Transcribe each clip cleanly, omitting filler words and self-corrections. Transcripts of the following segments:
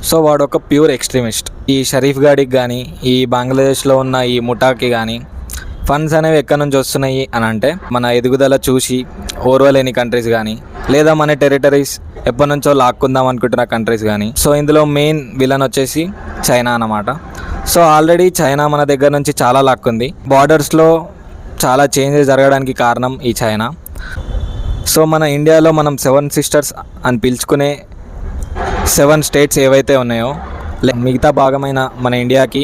So వాడు ఒక pure extremist. ఈ షరీఫ్ గాడికి కానీ ఈ బంగ్లాదేశ్లో ఉన్న ఈ ముఠాకి కానీ ఫండ్స్ అనేవి ఎక్కడి నుంచి వస్తున్నాయి అని అంటే మన ఎదుగుదల చూసి ఓర్వలేని కంట్రీస్ కానీ లేదా మన టెరిటరీస్ ఎప్పటి నుంచో లాక్కుందాం అనుకుంటున్న కంట్రీస్ కానీ. సో ఇందులో మెయిన్ విలన్ వచ్చేసి చైనా అన్నమాట. సో ఆల్రెడీ చైనా మన దగ్గర నుంచి చాలా లాక్కుంది. బార్డర్స్లో చాలా చేంజెస్ జరగడానికి కారణం ఈ చైనా. సో మన ఇండియాలో మనం 7 సిస్టర్స్ అని పిలుచుకునే 7 స్టేట్స్ ఏవైతే ఉన్నాయో మిగతా భాగమైన మన ఇండియాకి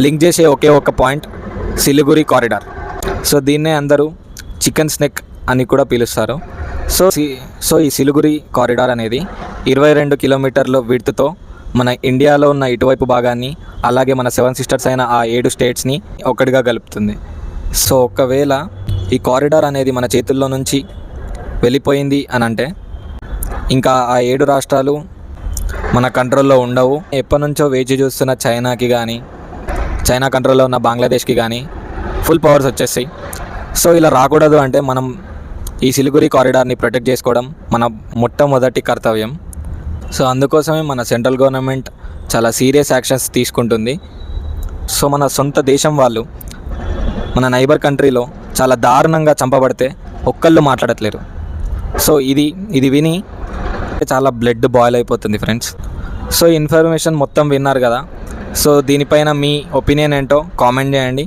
లింక్ చేసే ఒకే ఒక పాయింట్ సిలిగురి కారిడార్. సో దీన్నే అందరూ చికెన్ స్నెక్ అని కూడా పిలుస్తారు. సో ఈ సిలిగురి కారిడార్ అనేది 22 కిలోమీటర్ల విడ్త్తో మన ఇండియాలో ఉన్న ఇటువైపు భాగాన్ని అలాగే మన 7 సిస్టర్స్ అయిన ఆ 7 స్టేట్స్ని ఒకటిగా కలుపుతుంది. సో ఒకవేళ ఈ కారిడార్ అనేది మన చేతుల్లో నుంచి వెళ్ళిపోయింది అని అంటే ఇంకా ఆ 7 రాష్ట్రాలు మన కంట్రోల్లో ఉండవు. ఎప్పటి నుంచో వేచి చూస్తున్న చైనాకి కానీ చైనా కంట్రోల్లో ఉన్న బంగ్లాదేశ్కి కానీ ఫుల్ పవర్స్ వచ్చేస్తాయి. సో ఇలా రాకూడదు అంటే మనం ఈ సిలిగురి కారిడార్ని ప్రొటెక్ట్ చేసుకోవడం మన మొట్టమొదటి కర్తవ్యం. సో అందుకోసమే మన సెంట్రల్ గవర్నమెంట్ చాలా సీరియస్ యాక్షన్స్ తీసుకుంటుంది. సో మన సొంత దేశం వాళ్ళు మన నైబర్ కంట్రీలో చాలా దారుణంగా చంపబడితే ఒక్కళ్ళు మాట్లాడట్లేరు. సో ఇది విని చాలా బ్లడ్ బాయిల్ అయిపోతుంది ఫ్రెండ్స్. సో ఇన్ఫర్మేషన్ మొత్తం విన్నారు కదా. సో దీనిపైన మీ ఒపీనియన్ ఏంటో కామెంట్ చేయండి.